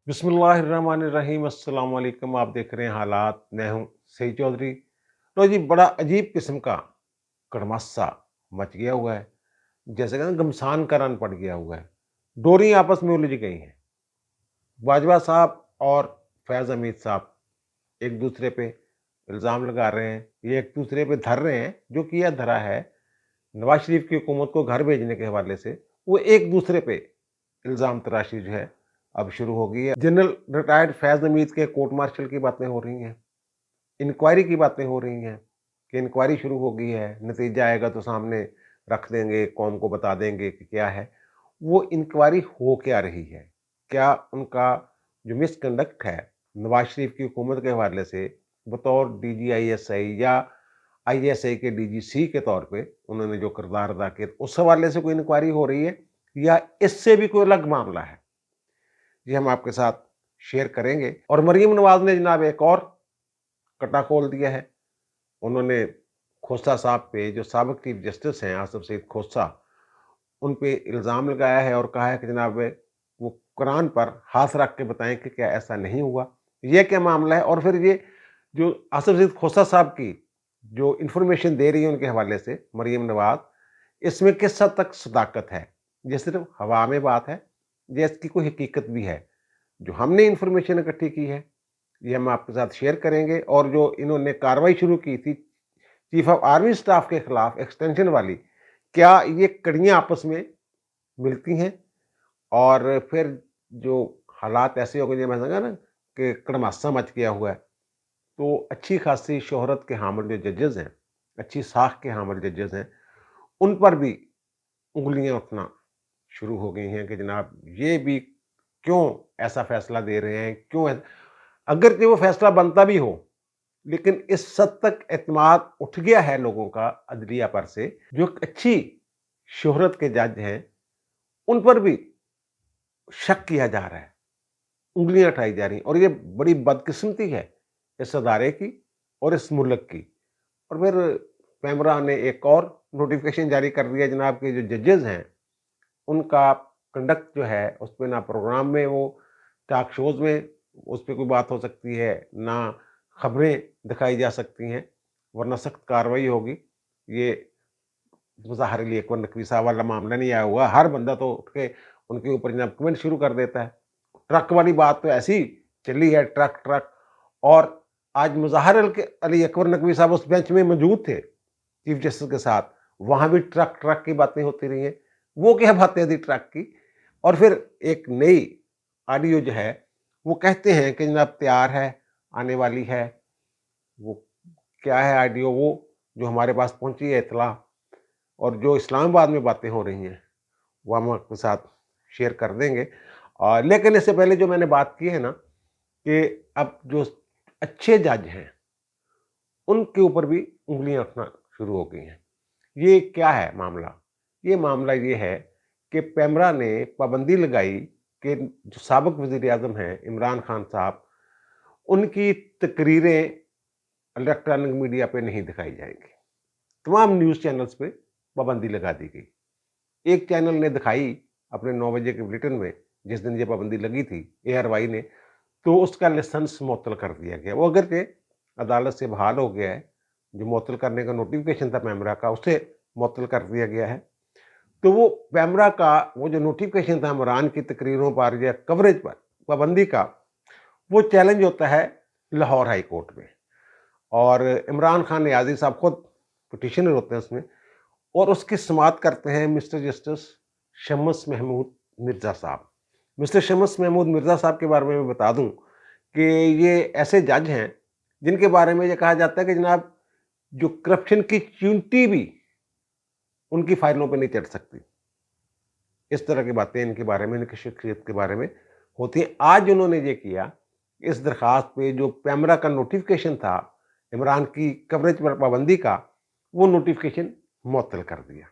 बिस्मिल्लाहिर्रहमानिर्रहीम अस्सलाम वालेकुम। आप देख रहे हैं हालात। मैं हूँ सईद चौधरी। तो जी बड़ा अजीब किस्म का कड़मासा मच गया हुआ है। जैसे कहते हैं घमसान का रन पड़ गया हुआ है। डोरी आपस में उलझ गई हैं। बाजवा साहब और फैज़ हमीद साहब एक दूसरे पे इल्ज़ाम लगा रहे हैं। ये एक दूसरे पे धर रहे हैं जो किया धरा है नवाज शरीफ की हुकूमत को घर भेजने के हवाले से। वो एक दूसरे पे इल्ज़ाम तराशी जो है अब शुरू हो गई है। जनरल रिटायर्ड फैज़ हमीद के कोर्ट मार्शल की बातें हो रही हैं, इंक्वायरी की बातें हो रही हैं कि इंक्वायरी शुरू हो गई है, नतीजा आएगा तो सामने रख देंगे, कौम को बता देंगे कि क्या है। वो इंक्वायरी हो क्या रही है? क्या उनका जो मिसकंडक्ट है नवाज शरीफ की हुकूमत के हवाले से बतौर डीजीआईएसआई या आईएसआई के डीजीसी के तौर पे उन्होंने जो किरदार अदा किया, उस हवाले से कोई इंक्वायरी हो रही है या इससे भी कोई अलग मामला है? ये हम आपके साथ शेयर करेंगे। और मरीम नवाज ने जनाब एक और कट्टा खोल दिया है। उन्होंने खोसा साहब पे, जो साबिक चीफ जस्टिस हैं आसिफ सईद खोसा, उन पे इल्ज़ाम लगाया है और कहा है कि जनाब वो कुरान पर हाथ रख के बताएं कि क्या ऐसा नहीं हुआ। ये क्या मामला है? और फिर ये जो आसिफ सईद खोसा साहब की जो इंफॉर्मेशन दे रही है उनके हवाले से मरीम नवाज, इसमें किस हद तक सदाकत है? ये सिर्फ हवा में बात है या इसकी कोई हकीकत भी है? जो हमने इंफॉर्मेशन इकट्ठी की है ये हम आपके साथ शेयर करेंगे। और जो इन्होंने कार्रवाई शुरू की थी चीफ ऑफ आर्मी स्टाफ के खिलाफ एक्सटेंशन वाली, क्या ये कड़ियाँ आपस में मिलती हैं? और फिर जो हालात ऐसे हो गए जो मैंने कहा ना कि कड़मासा मच गया हुआ है, तो अच्छी खासी शोहरत के हामिल जो जजेस हैं, अच्छी साख के हामिल जजेस हैं, उन पर भी उँगलियाँ उठना शुरू हो गई हैं कि जनाब ये भी क्यों ऐसा फैसला दे रहे हैं? क्यों अगर जो वो फैसला बनता भी हो, लेकिन इस हद तक एतमाद उठ गया है लोगों का अदलिया पर से, जो एक अच्छी शोहरत के जज हैं, उन पर भी शक किया जा रहा है, उँगलियाँ उठाई जा रही हैं और ये बड़ी बदकिस्मती है इस अदारे की और इस मुल्क की। और फिर पैमरा ने एक और नोटिफ़िकेशन जारी कर दिया जनाब के जो जजेस हैं, उनका कंडक्ट जो है उस पे ना प्रोग्राम में वो टॉक शोज़ में उस पे कोई बात हो सकती है, ना खबरें दिखाई जा सकती हैं, वरना सख्त कार्रवाई होगी। ये मुज़ाहिर अकबर नकवी साहब वाला मामला नहीं आया हुआ। हर बंदा तो उठ के उनके ऊपर जनाब कमेंट शुरू कर देता है। ट्रक वाली बात तो ऐसी चली है, ट्रक ट्रक। और आज मुज़ाहिर अली अकबर नकवी साहब उस बेंच में मौजूद थे चीफ जस्टिस के साथ, वहाँ भी ट्रक ट्रक की बातें होती रही हैं। वो क्या बातें थी ट्रक की? और फिर एक नई ऑडियो जो है वो कहते हैं कि जनाब तैयार है, आने वाली है। वो क्या है ऑडियो? वो जो हमारे पास पहुंची है इत्तला, और जो इस्लामाबाद में बातें हो रही हैं वो हम आपके साथ शेयर कर देंगे। और लेकिन इससे पहले जो मैंने बात की है ना कि अब जो अच्छे जज हैं उनके ऊपर भी उंगलियां उठना शुरू हो गई हैं। ये क्या है मामला? ये मामला ये है कि पैमरा ने पाबंदी लगाई कि जो साबिक वज़ीर आज़म हैं इमरान खान साहब, उनकी तकरीरें इलेक्ट्रॉनिक मीडिया पे नहीं दिखाई जाएँगी। तमाम न्यूज़ चैनल्स पे पाबंदी लगा दी गई। एक चैनल ने दिखाई अपने 9 बजे के बुलेटिन में, जिस दिन ये पाबंदी लगी थी एआरवाई ने, तो उसका लाइसेंस मुअत्तल कर दिया गया। वो अगरचे अदालत से बहाल हो गया है, जो मुअत्तल करने का नोटिफ़िकेशन था पैमरा का, उसे मुअत्तल कर दिया गया है। तो वो पैमरा का वो जो नोटिफ़िकेशन था इमरान की तकरीरों पर या कवरेज पर पाबंदी का, वो चैलेंज होता है लाहौर हाई कोर्ट में। और इमरान खान नियाज़ी साहब खुद पिटिशनर होते हैं उसमें, और उसकी समाअत करते हैं मिस्टर जस्टिस शम्स महमूद मिर्ज़ा साहब। मिस्टर शम्स महमूद मिर्ज़ा साहब के बारे में मैं बता दूँ कि ये ऐसे जज हैं जिनके बारे में ये कहा जाता है कि जनाब जो करप्शन की चींटी भी उनकी फाइलों पे नहीं चढ़ सकती। इस तरह की बातें इनके बारे में, इनकी शख्सियत के बारे में होती हैं। आज उन्होंने ये किया, इस दरख्वास्त पे जो पैमरा का नोटिफ़िकेशन था इमरान की कवरेज पर पाबंदी का, वो नोटिफ़िकेशन मुअत्तल कर दिया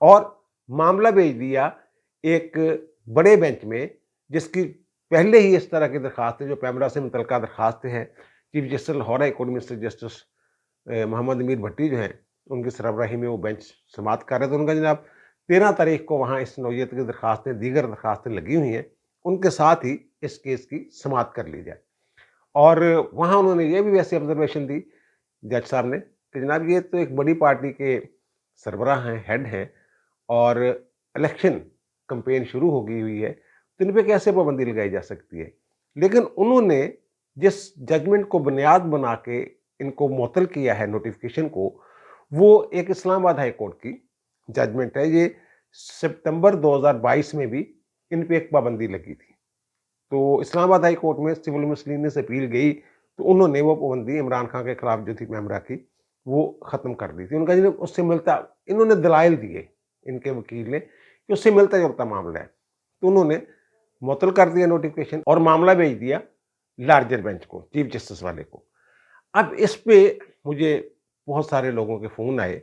और मामला भेज दिया एक बड़े बेंच में, जिसकी पहले ही इस तरह की दरखास्तें जो पैमरा से मुतल्लिका दरखास्तें हैं, chief justice Lahore high court mister justice Mohammad Amir Bhatti जो हैं, उनकी सरबराही में वो बेंच समाअत कर रहे थे। उनका जनाब 13 तारीख को वहाँ इस नौइयत की दरखास्तें, दीगर दरखास्तें लगी हुई हैं, उनके साथ ही इस केस की समाप्त कर ली जाए। और वहाँ उन्होंने ये भी वैसे ऑब्जर्वेशन दी जज साहब ने कि जनाब ये तो एक बड़ी पार्टी के सरबराह हैं, हेड हैं और इलेक्शन कैंपेन शुरू हो गई हुई है, तो इन पे कैसे पाबंदी लगाई जा सकती है? लेकिन उन्होंने जिस जजमेंट को बुनियाद बना के इनको मुअत्तल किया है नोटिफिकेशन को, वो एक इस्लामाबाद हाई कोर्ट की जजमेंट है। ये सितंबर 2022 में भी इन पे एक पाबंदी लगी थी। तो इस्लामाबाद हाई कोर्ट में सिविल मिसलिनियस अपील गई, तो उन्होंने वो पाबंदी इमरान खान के खिलाफ जो थी मेमरा की, वो ख़त्म कर दी थी। उनका जो उससे मिलता इन्होंने दलाइल दिए इनके वकील ने कि उससे मिलता-जुलता मामला है। तो उन्होंने मुअत्तल कर दिया नोटिफिकेशन और मामला भेज दिया लार्जर बेंच को, चीफ जस्टिस वाले को। अब इस पे मुझे बहुत सारे लोगों के फ़ोन आए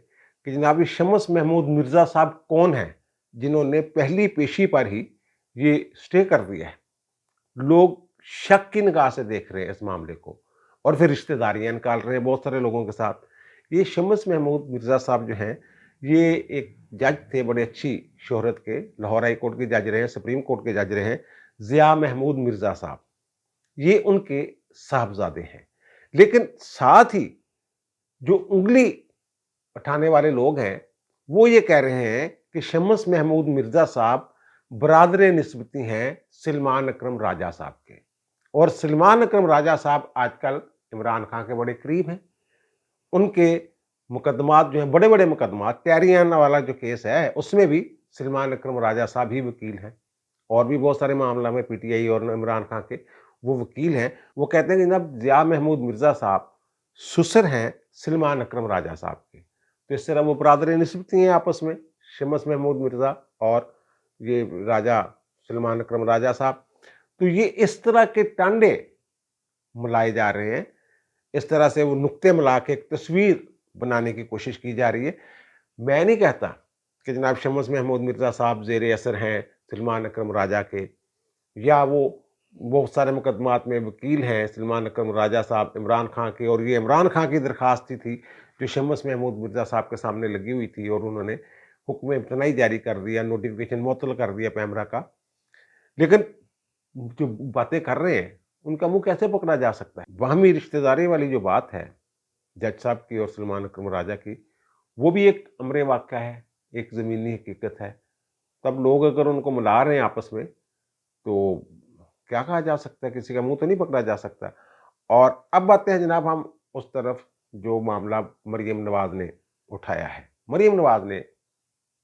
कि जनाब ये शम्स महमूद मिर्ज़ा साहब कौन हैं, जिन्होंने पहली पेशी पर ही ये स्टे कर दिया है। लोग शक की निगाह से देख रहे हैं इस मामले को और फिर रिश्तेदारियां निकाल रहे हैं बहुत सारे लोगों के साथ। ये शम्स महमूद मिर्ज़ा साहब जो हैं, ये एक जज थे, बड़े अच्छी शोहरत के, लाहौर हाई कोर्ट के जज रहे हैं, सुप्रीम कोर्ट के जज रहे हैं, ज़िया महमूद मिर्ज़ा साहब, ये उनके साहबजादे हैं। लेकिन साथ ही जो उंगली उठाने वाले लोग हैं, वो ये कह रहे हैं कि शम्स महमूद मिर्ज़ा साहब बरादर निस्बती हैं सलमान अकरम राजा साहब के, और सलमान अकरम राजा साहब आजकल इमरान खान के बड़े करीब हैं। उनके मुकदमात जो हैं, बड़े-बड़े मुकदमात, टहरियाना वाला जो केस है, उसमें भी सलमान अकरम राजा साहब ही वकील हैं और भी बहुत सारे मामला में पीटीआई और इमरान खान के वो वकील हैं। वो कहते हैं कि जनाब ज़िया महमूद मिर्ज़ा साहब ससुर हैं सलमान अकरम राजा साहब के। तो इस तरह वो बरादर निस्बती हैं आपस में, शम्स महमूद मिर्ज़ा और ये राजा सलमान अकरम राजा साहब। तो ये इस तरह के टांडे मिलाए जा रहे हैं, इस तरह से वो नुक्ते मिला के एक तस्वीर बनाने की कोशिश की जा रही है। मैं नहीं कहता कि जनाब शम्स महमूद मिर्ज़ा साहब ज़ेर असर हैं सलमान अकरम राजा के, या वो बहुत सारे मुकदमात में वकील हैं सलमान अकरम राजा साहब इमरान खान के, और ये इमरान खान की दरख्वास्त थी जो शम्स महमूद मिर्ज़ा साहब के सामने लगी हुई थी और उन्होंने हुक्म इम्तनाई जारी कर दिया, नोटिफिकेशन मुअत्तल कर दिया पैमरा का। लेकिन जो बातें कर रहे हैं, उनका मुँह कैसे पकड़ा जा सकता है? बाहमी रिश्तेदारी वाली जो बात है जज साहब की और सलमान अकरम राजा की, वो भी एक अमरे वाक़या है, एक ज़मीनी हकीकत है। तब लोग अगर उनको मिला रहे हैं आपस में, तो क्या कहा जा सकता है? किसी का मुँह तो नहीं पकड़ा जा सकता। और अब आते हैं जनाब हम उस तरफ जो मामला मरियम नवाज़ ने उठाया है। मरियम नवाज़ ने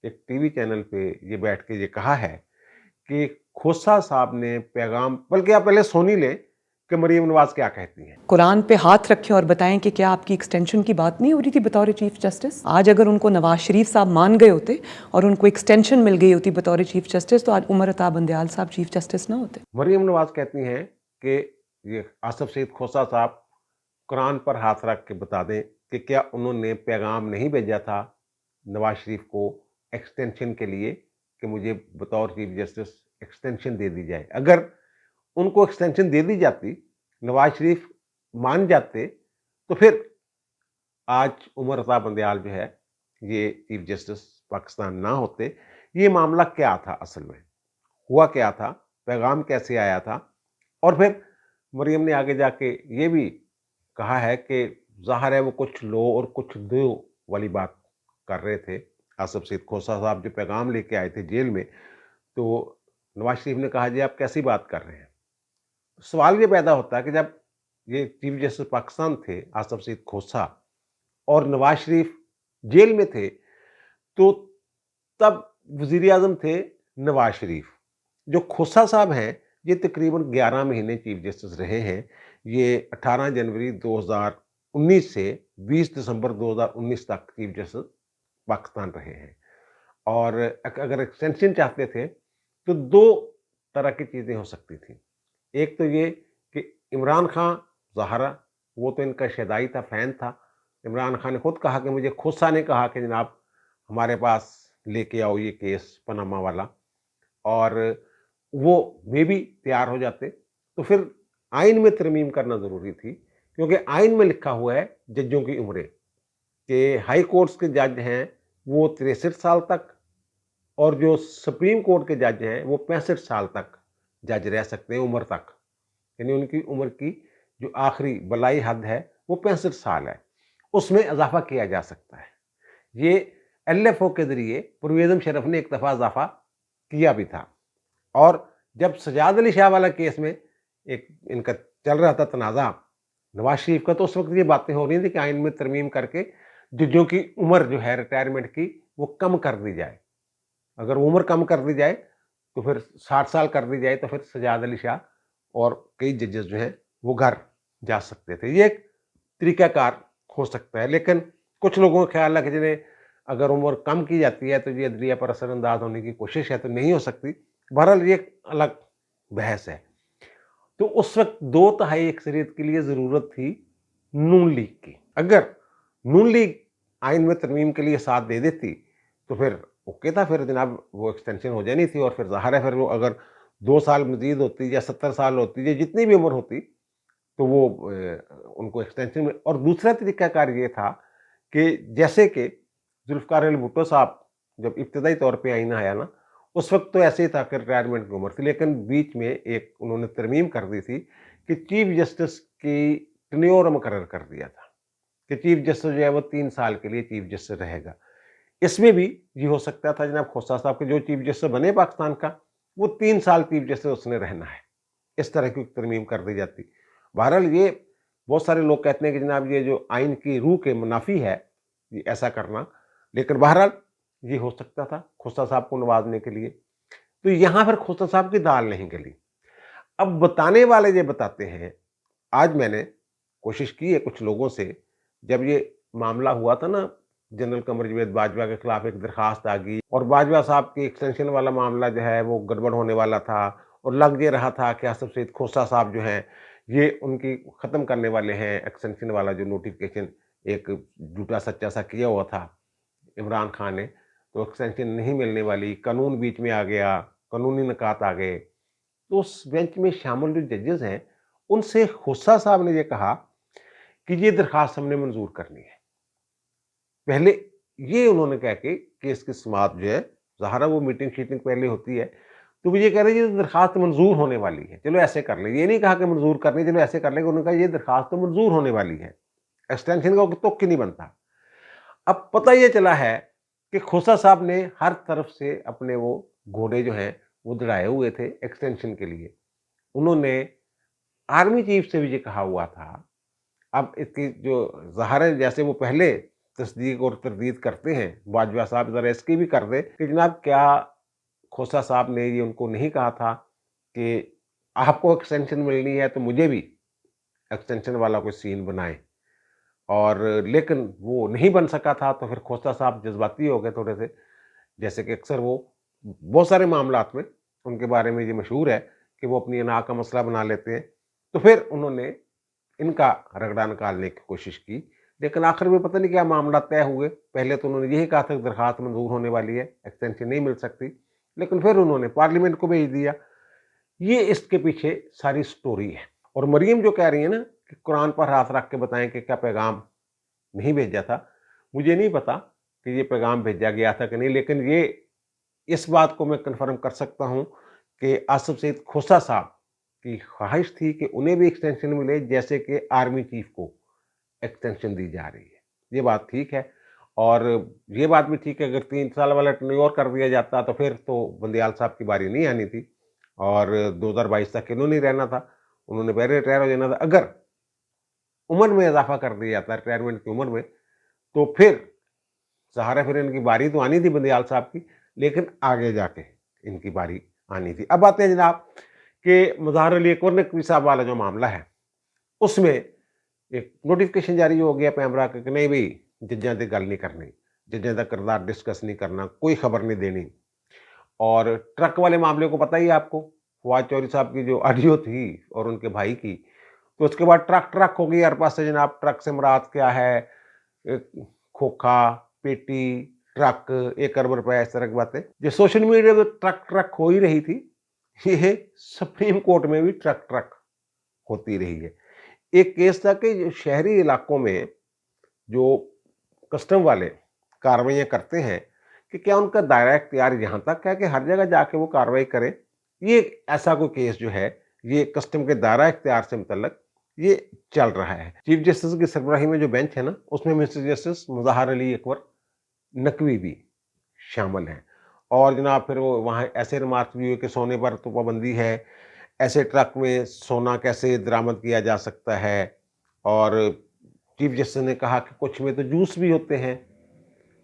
एक टीवी चैनल पे ये बैठ के ये कहा है कि खोसा साहब ने पैगाम, बल्कि आप पहले सुन ही लें कि मरियम नवाज़ क्या कहती हैं। कुरान पे हाथ रखें और बताएं कि क्या आपकी एक्सटेंशन की बात नहीं हो रही थी बतौर चीफ जस्टिस? आज अगर उनको नवाज शरीफ साहब मान गए होते और उनको एक्सटेंशन मिल गई होती बतौर चीफ जस्टिस, तो आज उमर अता बंदयाल साहब चीफ जस्टिस ना होते। मरियम नवाज़ कहती हैं कि ये आसिफ सईद खोसा साहब कुरान पर हाथ रख के बता दें कि क्या उन्होंने पैगाम नहीं भेजा था नवाज शरीफ को एक्सटेंशन के लिए कि मुझे बतौर चीफ जस्टिस एक्सटेंशन दे दी जाए। अगर उनको एक्सटेंशन दे दी जाती, नवाज शरीफ मान जाते, तो फिर आज उमर अता बंदयाल जो है ये चीफ जस्टिस पाकिस्तान ना होते। ये मामला क्या था असल में, हुआ क्या था, पैगाम कैसे आया था? और फिर मरियम ने आगे जाके ये भी कहा है कि ज़ाहिर है वो कुछ लो और कुछ दो वाली बात कर रहे थे। आसिफ सईद खोसा साहब जो पैगाम लेके आए थे जेल में, तो नवाज शरीफ ने कहा जी आप कैसी बात कर रहे हैं? सवाल ये पैदा होता है कि जब ये चीफ जस्टिस पाकिस्तान थे आसिफ सईद खोसा और नवाज शरीफ जेल में थे, तो तब वज़ीर आज़म थे नवाज शरीफ। जो खोसा साहब हैं, ये तकरीबन 11 महीने चीफ जस्टिस रहे हैं। ये 18 जनवरी 2019 से 20 दिसंबर 2019 तक चीफ जस्टिस पाकिस्तान रहे हैं। और अगर एक्सटेंशन चाहते थे, तो 2 तरह की चीज़ें हो सकती थी। एक तो ये कि इमरान खान ज़ाहिर वो तो इनका शदाई था, फ़ैन था। इमरान खान ने खुद कहा कि मुझे खोसा ने कहा कि जनाब हमारे पास लेके आओ ये केस पनामा वाला, और वो वे भी तैयार हो जाते। तो फिर आइन में तरमीम करना ज़रूरी थी, क्योंकि आइन में लिखा हुआ है जजों की उम्रें कि हाई कोर्ट्स के जज हैं वो 63 साल तक, और जो सुप्रीम कोर्ट के जज हैं वो 65 साल तक जज रह सकते हैं उम्र तक, यानी उनकी उम्र की जो आखिरी बलाई हद है वो 65 साल है, उसमें इजाफा किया जा सकता है। ये एलएफओ के ज़रिए परवेज़ मुशर्रफ ने एक दफ़ा इजाफा किया भी था। और जब सजाद अली शाह वाला केस में एक इनका चल रहा था तनाज़ा नवाज शरीफ का, तो उस वक़्त ये बातें हो रही थी कि आइन में तरमीम करके जजों की उम्र जो है रिटायरमेंट की वो कम कर दी जाए। अगर वो उम्र कम कर दी जाए तो फिर 60 साल कर दी जाए तो फिर सजाद अली शाह और कई जजेस जो हैं वो घर जा सकते थे। ये एक तरीक़ाकार हो सकता है, लेकिन कुछ लोगों का ख़्याल है कि जिन्हें अगर उम्र कम की जाती है तो ये अदलिया पर असरअंदाज होने की कोशिश है, तो नहीं हो सकती। बहरहाल ये एक अलग बहस है। तो उस वक़्त 2 तिहाई अक्सरियत के लिए ज़रूरत थी नून लीग की। अगर नून लीग आइन में तरमीम के लिए साथ दे देती तो फिर ओके था, फिर जनाब वो एक्सटेंशन हो जानी थी और फिर ज़ाहिर है फिर वो अगर 2 साल मज़ीद होती या 70 साल होती या जितनी भी उम्र होती तो वो उनको एक्सटेंशन में। और दूसरा तरीक़ाकार ये था कि जैसे कि ज़ुल्फ़िकार अली भुट्टो साहब जब इब्तिदाई तौर पे आइन आया ना, उस वक़्त तो ऐसे ही था कि रिटायरमेंट की उम्र थी, लेकिन बीच में एक उन्होंने तरमीम कर दी थी कि चीफ जस्टिस की टेन्योर मुकर्रर कर दिया था कि चीफ जस्टिस जो है वो 3 साल के लिए चीफ जस्टिस रहेगा। इसमें भी ये हो सकता था जनाब खोसा साहब के जो चीफ जस्टिस बने पाकिस्तान का, वो 3 साल चीफ जस्टिस उसने रहना है। इस तरह की तरमीम कर दी जाती। बहरहाल ये बहुत सारे लोग कहते हैं कि जनाब ये जो आइन की रूह के मुनाफी है ये ऐसा करना, लेकिन बहरहाल ये हो सकता था खोसा साहब को नवाजने के लिए। तो यहाँ फिर खोसा साहब की दाल नहीं गली। अब बताने वाले ये बताते हैं, आज मैंने कोशिश की है कुछ लोगों से, जब ये मामला हुआ था ना जनरल कमर जावेद बाजवा के खिलाफ एक दरखास्त आ गई और बाजवा साहब की एक्सटेंशन वाला मामला जो है वो गड़बड़ होने वाला था और लग ये रहा था कि आसिफ सईद खोसा साहब जो हैं ये उनकी ख़त्म करने वाले हैं एक्सटेंशन वाला जो नोटिफिकेशन एक झूठा सच्चा सा किया हुआ था इमरान खान ने, तो एक्सटेंशन नहीं मिलने वाली, कानून बीच में आ गया, कानूनी निकात आ गए। तो उस बेंच में शामिल जो जजेस हैं उनसे खोसा साहब ने ये कहा कि ये दरखास्त हमने मंजूर करनी है। पहले ये उन्होंने कह के केस की समाअत जो है, ज़ाहिर है वो मीटिंग शीटिंग पहले होती है, तो वो ये कह रहे हैं ये दरखास्त मंजूर होने वाली है, चलो ऐसे कर लें। ये नहीं कहा कि मंजूर करनी, चलो ऐसे कर लेंगे। उन्होंने कहा ये दरखास्त तो मंजूर होने वाली है, एक्सटेंशन का तुक ही नहीं बनता। अब पता ये चला है कि खोसा साहब ने हर तरफ से अपने वो घोड़े जो हैं वो दौड़ाए हुए थे एक्सटेंशन के लिए। उन्होंने आर्मी चीफ से भी ये कहा हुआ था। अब इसकी जो ज़ाहिर है जैसे वो पहले तस्दीक और तरदीद करते हैं, बाजवा साहब ज़रा इसकी भी कर दें कि जनाब क्या खोसा साहब ने ये उनको नहीं कहा था कि आपको एक्सटेंशन मिलनी है तो मुझे भी एक्सटेंशन वाला कोई सीन बनाएँ। और लेकिन वो नहीं बन सका था, तो फिर खोसा साहब जज़्बाती हो गए थोड़े से, जैसे कि अक्सर वो बहुत सारे मामलात में उनके बारे में ये मशहूर है कि वो अपनी अना का मसला बना लेते हैं। तो फिर उन्होंने इनका रगड़ा निकालने की कोशिश की, लेकिन आखिर में पता नहीं क्या मामला तय हुए। पहले तो उन्होंने यही कहा था कि दरखास्त मंजूर होने वाली है, एक्सटेंशन नहीं मिल सकती, लेकिन फिर उन्होंने पार्लियामेंट को भेज दिया। ये इसके पीछे सारी स्टोरी है। और मरीम जो कह रही है ना कि कुरान पर हाथ रख के बताएं कि क्या पैगाम नहीं भेजा था, मुझे नहीं पता कि ये पैगाम भेजा गया था कि नहीं, लेकिन ये इस बात को मैं कन्फर्म कर सकता हूँ कि आसिफ सईद खोसा साहब की ख्वाहिश थी कि उन्हें भी एक्सटेंशन मिले जैसे कि आर्मी चीफ को एक्सटेंशन दी जा रही है। ये बात ठीक है और ये बात भी ठीक है, अगर 3 साल वाला टेन्योर कर दिया जाता तो फिर तो बंदियाल साहब की बारी नहीं आनी थी और 2022 तक इन्होंने ही रहना था, उन्होंने पहले रिटायर हो जाना था। अगर उम्र में इजाफा कर दिया जाता रिटायरमेंट की उम्र में, तो फिर ज़ाहिर है फिर इनकी बारी तो आनी थी बंदियाल साहब की, लेकिन आगे जाके इनकी बारी आनी थी। अब आते हैं जनाब कि मज़हर अली अकबर नकवी साहब वाला जो मामला है, उसमें एक नोटिफिकेशन जारी हो गया पैमरा का कि नहीं भई जज्जां ते गल नहीं करनी, जज्जां दा किरदार डिस्कस नहीं करना, कोई खबर नहीं देनी। और ट्रक वाले मामले को पता ही है आपको, फवाद चौधरी साहब की जो ऑडियो थी और उनके भाई की, तो उसके बाद ट्रक ट्रक हो गई हर पास से जनाब। ट्रक से मुराद क्या है, खोखा, पेटी, ट्रक, 1 अरब रुपए, इस तरह की बातें। जो सोशल मीडिया पे ट्रक ट्रक हो ही रही थी, ये सुप्रीम कोर्ट में भी ट्रक ट्रक होती रही है। एक केस था कि जो शहरी इलाकों में जो कस्टम वाले कार्रवाइयाँ करते हैं कि क्या उनका दायरा इख्तियार यहाँ तक है कि हर जगह जाके वो कार्रवाई करें, ये ऐसा कोई केस जो है ये कस्टम के दायरा इख्तियार से मुतल्लक ये चल रहा है। चीफ जस्टिस की सरबराही में जो बेंच है ना, उसमें मिस्टर जस्टिस मुज़ाहर अली अकबर नकवी भी शामिल हैं। और जनाब फिर वो वहाँ ऐसे रिमार्क्स भी हुए कि सोने पर तो पाबंदी है, ऐसे ट्रक में सोना कैसे दरामद किया जा सकता है। और चीफ जस्टिस ने कहा कि कुछ में तो जूस भी होते हैं।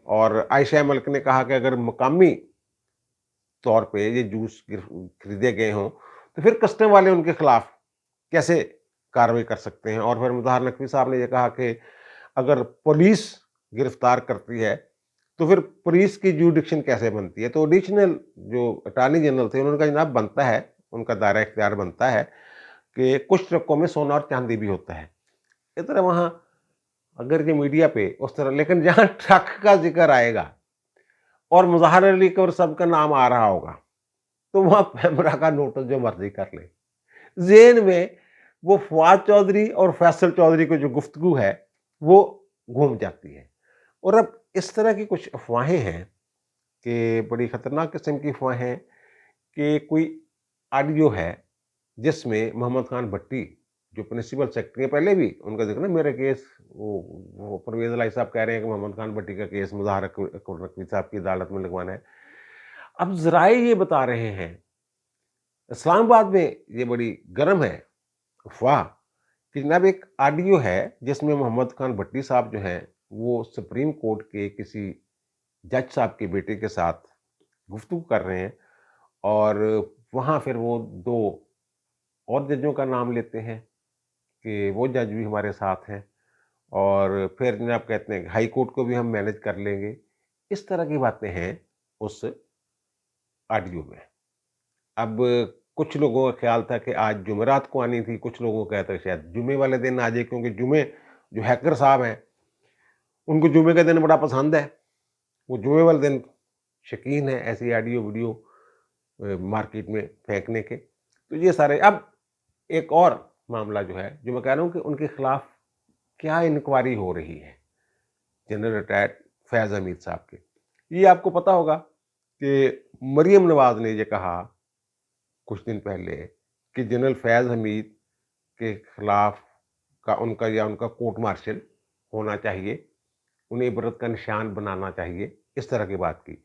और आयशा मलिक ने कहा कि अगर मकामी तौर पे ये जूस खरीदे गए हों तो फिर कस्टम वाले उनके खिलाफ कैसे कार्रवाई कर सकते हैं। और फिर मुज़ाहर नकवी साहब ने ये कहा कि अगर पुलिस गिरफ्तार करती है तो फिर पुलिस की जुडिक्शन कैसे बनती है। तो एडिशनल जो अटॉर्नी जनरल थे उन्होंने कहा जनाब बनता है, उनका दायरा इख्तियार बनता है कि कुछ ट्रकों में सोना और चांदी भी होता है। इस तरह वहाँ अगर ये मीडिया पे उस तरह, लेकिन जहाँ ट्रक का जिक्र आएगा और मुज़ाहर अली अकबर साहब का नाम आ रहा होगा तो वहाँ पैमरा का नोटिस जो मर्जी कर ले, ज़हन में वो फवाद चौधरी और फैसल चौधरी की जो गुफ्तगू है वो घूम जाती है। और अब इस तरह की कुछ अफवाहें हैं कि बड़ी ख़तरनाक किस्म की अफवाहें हैं कि कोई ऑडियो है जिसमें मोहम्मद खान भट्टी जो प्रिंसिपल सेक्रेटरी है, पहले भी उनका जिक्र ना, मेरा केस वो परवेज़ इलाही साहब कह रहे हैं कि मोहम्मद खान भट्टी का केस मुज़ाहर अकबर नकवी साहब की अदालत में लगवाना है। अब ज़राए ये बता रहे हैं, इस्लामाबाद में ये बड़ी गर्म है अफ़वाह कि जनाब एक ऑडियो है जिसमें मोहम्मद खान भट्टी साहब जो हैं वो सुप्रीम कोर्ट के किसी जज साहब के बेटे के साथ गुफ्तगू कर रहे हैं। और वहाँ फिर वो 2 और जजों का नाम लेते हैं कि वो जज भी हमारे साथ हैं। और फिर जनाब कहते हैं हाई कोर्ट को भी हम मैनेज कर लेंगे। इस तरह की बातें हैं उस ऑडियो में। अब कुछ लोगों का ख्याल था कि आज जुमेरात को आनी थी, कुछ लोगों का कहता है शायद जुमे वाले दिन आ जाए, क्योंकि जुमे जो हैकर साहब हैं उनको जुमे का दिन बड़ा पसंद है। वो जुमे वाले दिन शौकीन है ऐसी ऑडियो वीडियो मार्केट में फेंकने के। तो ये सारे, अब एक और मामला जो है जो मैं कह रहा हूँ कि उनके खिलाफ क्या इंक्वायरी हो रही है जनरल रिटायर्ड फैज़ हमीद साहब के। ये आपको पता होगा कि मरियम नवाज़ ने ये कहा कुछ दिन पहले कि जनरल फैज़ हमीद के खिलाफ का उनका कोर्ट मार्शल होना चाहिए, उन्हें इबरत का निशान बनाना चाहिए, इस तरह की बात की।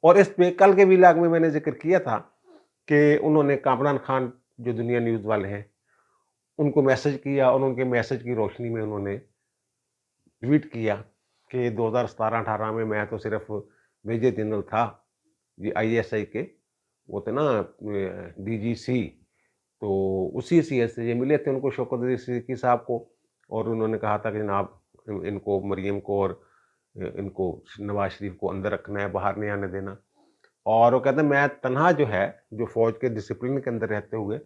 और इस पे कल के व्लॉग में मैंने ज़िक्र किया था कि उन्होंने कामरान खान जो दुनिया न्यूज़ वाले हैं उनको मैसेज किया और उनके मैसेज की रोशनी में उन्होंने ट्वीट किया कि 2017-18 में मैं तो सिर्फ मेजर जनरल था, ये आईएसआई के वो थे ना डीजीसी, तो उसी सीएस से ये मिले थे उनको, शौकत अली सिद्दीकी साहब को। और उन्होंने कहा था कि जनाब इनको मरियम को और इनको नवाज शरीफ को अंदर रखना है, बाहर नहीं आने देना। और वो कहते हैं मैं तन्हा जो है जो फौज के डिसिप्लिन के अंदर रहते हुए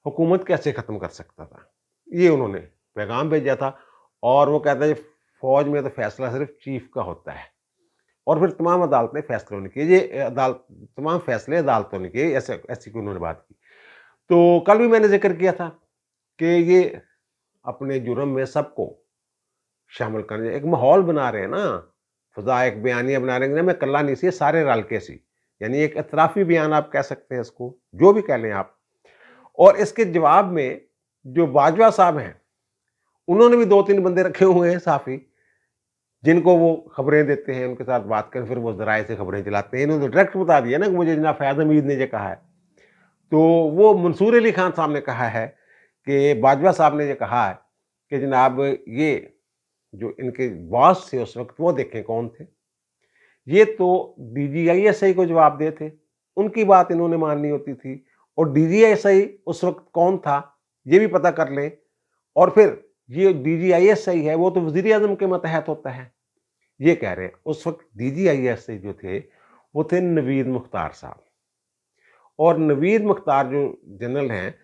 हुकूमत कैसे ख़त्म कर सकता था, ये उन्होंने पैगाम भेजा था। और वो कहते हैं फौज में तो फैसला सिर्फ चीफ का होता है और फिर तमाम अदालतें फैसले होने की, ये अदालत तमाम फैसले अदालतों ने किए, ऐसे ऐसी की उन्होंने बात की। तो कल भी मैंने जिक्र किया था कि ये अपने जुर्म में सबको शामिल करने एक माहौल बना रहे हैं ना, खुदा एक बयानिया बना रहे हैं, मैं कल्ला नहीं सी सारे रल के सी, यानी एक इतराफ़ी बयान आप कह सकते हैं इसको, जो भी कह लें आप। और इसके जवाब में जो बाजवा साहब हैं उन्होंने भी 2-3 बंदे रखे हुए हैं साफ़ी, जिनको वो खबरें देते हैं, उनके साथ बात कर फिर वो ज़राए से खबरें चलाते हैं। इन्होंने डायरेक्ट बता दिया ना कि मुझे जनाब फैज़ हमीद ने ये कहा है। तो वो मंसूर अली खान साहब ने कहा है कि बाजवा साहब ने ये कहा है कि जनाब ये जो इनके बॉस थे उस वक़्त वो देखें कौन थे। ये तो डीजीआईएसआई को जवाब दे थे, उनकी बात इन्होंने माननी होती थी। और डीजीआईएसआई उस वक़्त कौन था ये भी पता कर लें। और फिर ये डीजीआईएसआई है वो तो वज़ीर-ए-आज़म के मतहत होता है, ये कह रहे हैं। उस वक़्त डीजीआईएसआई जो थे वो थे नवीद मुख्तार साहब। और नवीद मुख्तार जो जनरल हैं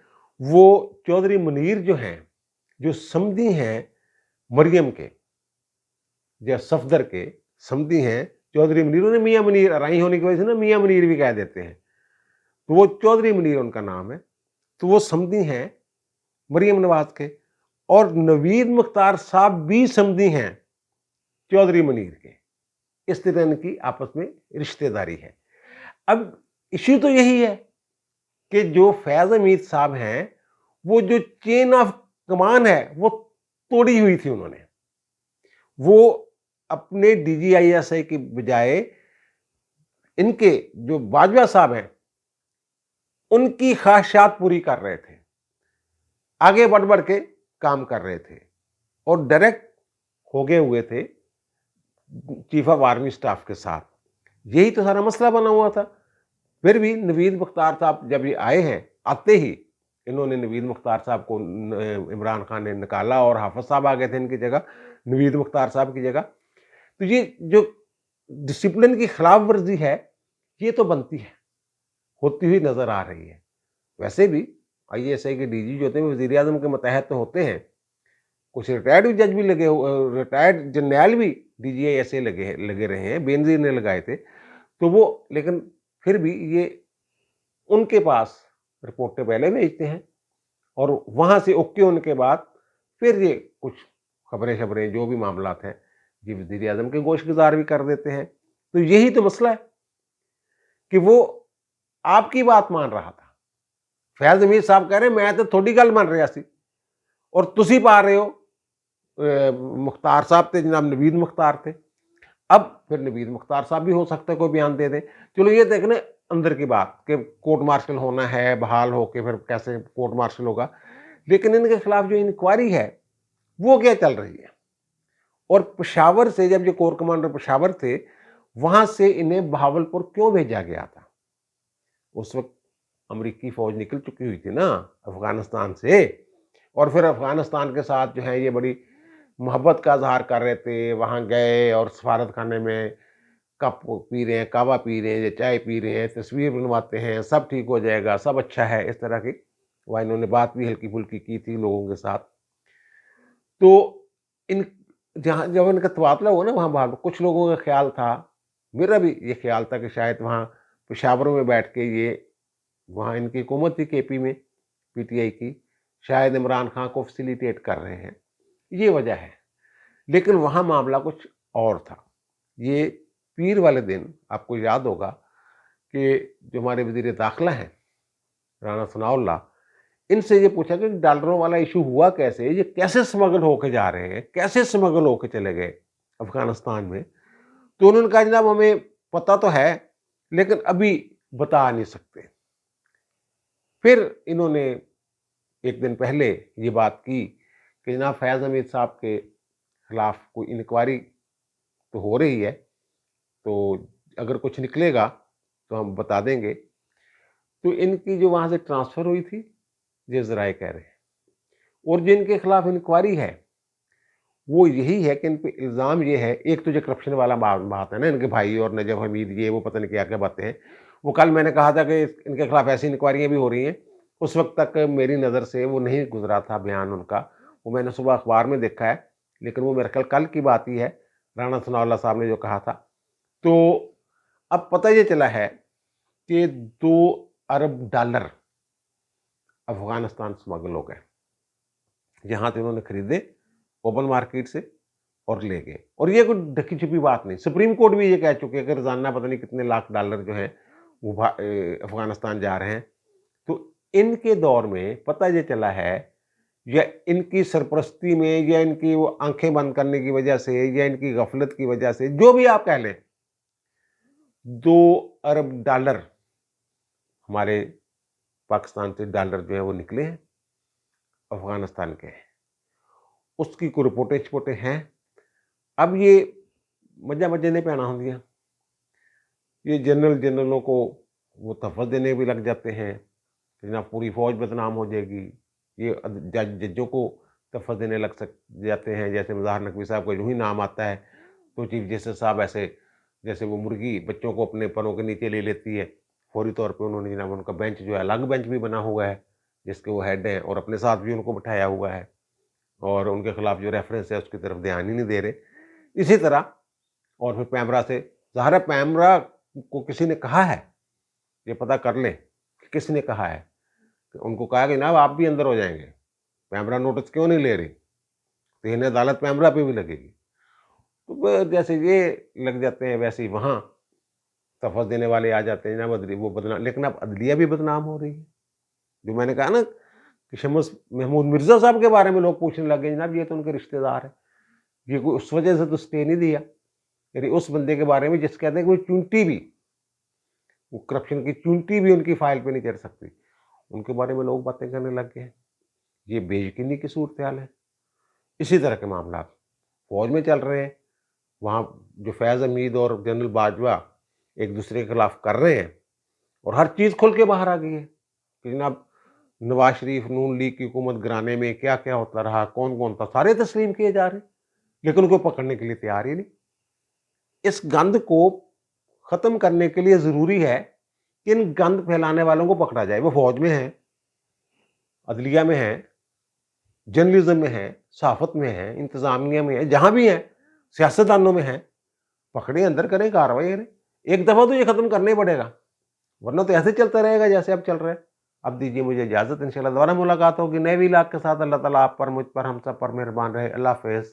वो चौधरी मुनीर जो हैं, जो समधी हैं मरियम के या सफदर के समधी हैं चौधरी मुनीर, उन्हें मियाँ मुनीर राई होने की वजह से ना मियाँ मुनीर भी कह देते हैं, तो वो चौधरी मुनीर उनका नाम है। तो वो समधी हैं मरियम नवाज के। और नवीद मुख्तार साहब भी समधी हैं चौधरी मुनीर के। इस तरह इनकी आपस में रिश्तेदारी है। अब इश्यू तो यही है कि जो फैज़ हमीद साहब हैं, वो जो चेन ऑफ कमान है, वो तोड़ी हुई थी उन्होंने। वो अपने डीजीआईएसआई की बजाय इनके जो बाजवा साहब हैं, उनकी ख्वाहिशात पूरी कर रहे थे। आगे बढ़-बढ़ के काम कर रहे थे और डायरेक्ट हो गए हुए थे चीफ ऑफ आर्मी स्टाफ के साथ। यही तो सारा मसला बना हुआ था। फिर भी नवीद मुख्तार साहब जब ये आए हैं, आते ही इन्होंने नवीद मुख्तार साहब को इमरान खान ने निकाला और हाफिज साहब आ गए थे इनकी जगह, नवीद मुख्तार साहब की जगह। तो ये जो डिसिप्लिन की खिलाफ वर्जी है, ये तो बनती है, होती हुई नजर आ रही है। वैसे भी आईएएसआई के डीजी जो होते हैं वजीर आजम के मतहत तो होते हैं, कुछ रिटायर्ड जज भी लगे, रिटायर्ड जर्नैल भी डीजीआईएसआई लगे रहे हैं, बेनजीर ने लगाए थे। तो वो लेकिन फिर भी ये उनके पास रिपोर्टें पहले भेजते हैं और वहां से ओके होने के बाद फिर ये कुछ खबरें जो भी मामलात हैं ये वजीर आजम के गोशगुजार भी कर देते हैं। तो यही तो मसला है कि वो आपकी बात मान रहा था। फैज हमीद साहब कह रहे मैं तो थोड़ी गल मान रहा सी और तुसी पा रहे हो मुख्तार साहब थे, जनाब नवीद मुख्तार थे। अब फिर नवीद मुख्तार साहब भी हो सकता है कोई बयान दे दे। चलो ये देखने अंदर की बात कि कोर्ट मार्शल होना है, बहाल होके फिर कैसे कोर्ट मार्शल होगा, लेकिन इनके खिलाफ जो इंक्वायरी है वो क्या चल रही है। और पेशावर से जब ये कोर कमांडर पेशावर थे, वहां से इन्हें बहावलपुर क्यों भेजा गया था? उस वक्त अमेरिकी फौज निकल चुकी हुई थी ना अफगानिस्तान से, और फिर अफगानिस्तान के साथ जो है ये बड़ी मोहब्बत का इजहार कर रहे थे। वहां गए और सफारत खाने में कप पी रहे हैं, कावा पी रहे हैं या चाय पी रहे हैं, तस्वीर बनवाते हैं, सब ठीक हो जाएगा, सब अच्छा है, इस तरह की वह इन्होंने बात भी हल्की फुल्की की थी लोगों के साथ। तो इन जहाँ जब इनका तबादला हुआ ना वहाँ बाहर, कुछ लोगों का ख्याल था, मेरा भी ये ख्याल था कि शायद वहाँ पेशावर में बैठ के ये, वहाँ इनकी हुकूमत थी केपी में पीटीआई की, शायद इमरान खान को फैसिलिटेट कर रहे हैं, ये वजह है। लेकिन वहाँ मामला कुछ और था। ये पीर वाले दिन आपको याद होगा कि जो हमारे वज़ीर दाखिला हैं राना सनाउल्लाह, इनसे ये पूछा कि डॉलरों वाला इशू हुआ कैसे, ये कैसे स्मगल होके जा रहे हैं, कैसे स्मगल होके चले गए अफगानिस्तान में। तो उन्होंने कहा जनाब हमें पता तो है लेकिन अभी बता नहीं सकते। फिर इन्होंने एक दिन पहले ये बात की कि जनाब फैज़ हमीद साहब के खिलाफ कोई इंक्वायरी तो हो रही है, तो अगर कुछ निकलेगा तो हम बता देंगे। तो इनकी जो वहाँ से ट्रांसफ़र हुई थी, ये ज़राए कह रहे हैं, और जिनके खिलाफ इंक्वायरी है वो यही है कि इन पे इल्ज़ाम ये है, एक तो जो करप्शन वाला बात है ना, इनके भाई और नजब हमीद ये वो पता नहीं क्या-क्या बातें हैं। वो कल मैंने कहा था कि इनके खिलाफ ऐसी इंक्वायरियाँ भी हो रही हैं, उस वक़्त तक मेरी नज़र से वो नहीं गुज़रा था बयान उनका, वो मैंने सुबह अखबार में देखा है, लेकिन वो मेरे ख्याल कल की बात ही है, राना सनाउल्लाह साहब ने जो कहा था। तो अब पता ये चला है कि 2 अरब डॉलर अफ़गानिस्तान स्मगल हो गए, जहाँ से उन्होंने खरीदे ओपन मार्केट से और ले गए। और ये कोई ढकी छुपी बात नहीं, सुप्रीम कोर्ट भी ये कह चुके हैं कि रोजाना पता नहीं कितने लाख डॉलर जो है वो अफगानिस्तान जा रहे हैं। तो इनके दौर में पता ये चला है, या इनकी सरपरस्ती में, या इनकी वो आंखें बंद करने की वजह से, या इनकी गफलत की वजह से, जो भी आप कह लें, 2 अरब डॉलर हमारे पाकिस्तान से डॉलर जो है वो निकले हैं अफगानिस्तान के। उसकी कोई रिपोर्टें हैं। अब ये मजे नहीं पैना होंदियां, ये जनरलों को वो तहफ़्फ़ुज़ देने भी लग जाते हैं, जनाब पूरी फौज बदनाम हो जाएगी। ये जजों को तहफ़्फ़ुज़ देने लग जाते हैं, जैसे मज़ाहर नकवी साहब का यूँ ही नाम आता है तो चीफ जस्टिस साहब ऐसे जैसे वो मुर्गी बच्चों को अपने परों के नीचे ले लेती है, फौरी तौर पे उन्होंने जनाब उनका बेंच जो है, अलग बेंच भी बना हुआ है जिसके वो हेड हैं, और अपने साथ भी उनको बिठाया हुआ है, और उनके खिलाफ जो रेफरेंस है उसकी तरफ ध्यान ही नहीं दे रहे। इसी तरह और फिर पैमरा से, ज़ाहिर है पैमरा को किसी ने कहा है, ये पता कर लें कि किसने कहा है, कि उनको कहा कि जनाब आप भी अंदर हो जाएंगे, पैमरा नोटिस क्यों नहीं ले रही, तो इन्हें अदालत पैमरा पे भी लगेगी। तो जैसे ये लग जाते हैं वैसे ही वहाँ तहफ़्फ़ुज़ देने वाले आ जाते हैं जनाब, वो बदनाम, लेकिन अब अदलिया भी बदनाम हो रही है। जो मैंने कहा ना कि शमस महमूद मिर्ज़ा साहब के बारे में लोग पूछने लगे, जनाब ये तो उनके रिश्तेदार हैं, ये कोई उस वजह से तो स्टे नहीं दिया। यानी उस बंदे के बारे में जिस कहते हैं कि वो चुनटी भी, वो करप्शन की चुनटी भी उनकी फाइल पे नहीं चढ़ सकती, उनके बारे में लोग बातें करने लग गए हैं। ये बेयकीनी की सूरत हाल है। इसी तरह के मामला फौज में चल रहे हैं, वहाँ जो फैज़ हमीद और जनरल बाजवा एक दूसरे के खिलाफ कर रहे हैं और हर चीज़ खुल के बाहर आ गई है कि जनाब नवाज शरीफ नून लीग की हुकूमत गिराने में क्या क्या होता रहा, कौन कौन था, सारे तस्लीम किए जा रहे हैं, लेकिन उनको पकड़ने के लिए तैयार ही नहीं। इस गंद को ख़त्म करने के लिए ज़रूरी है कि इन गंद फैलाने वालों को पकड़ा जाए। वो फौज में हैं, अदलिया में हैं, जर्नलिज्म में हैं, सहाफ़त में हैं, इंतज़ामिया में हैं, जहाँ भी हैं, सियासतदानों में हैं, पकड़ें, अंदर करें, कार्रवाई करें। एक दफ़ा तो ये ख़त्म करना ही पड़ेगा, वरना तो ऐसे चलता रहेगा जैसे अब चल रहा है। अब दीजिए मुझे इजाज़त, इंशाअल्लाह दोबारा मुलाकात होगी नए व्लॉग के साथ। अल्लाह ताला आप पर, मुझ पर, हम सब पर मेहरबान रहे। अल्लाह हाफ़िज़।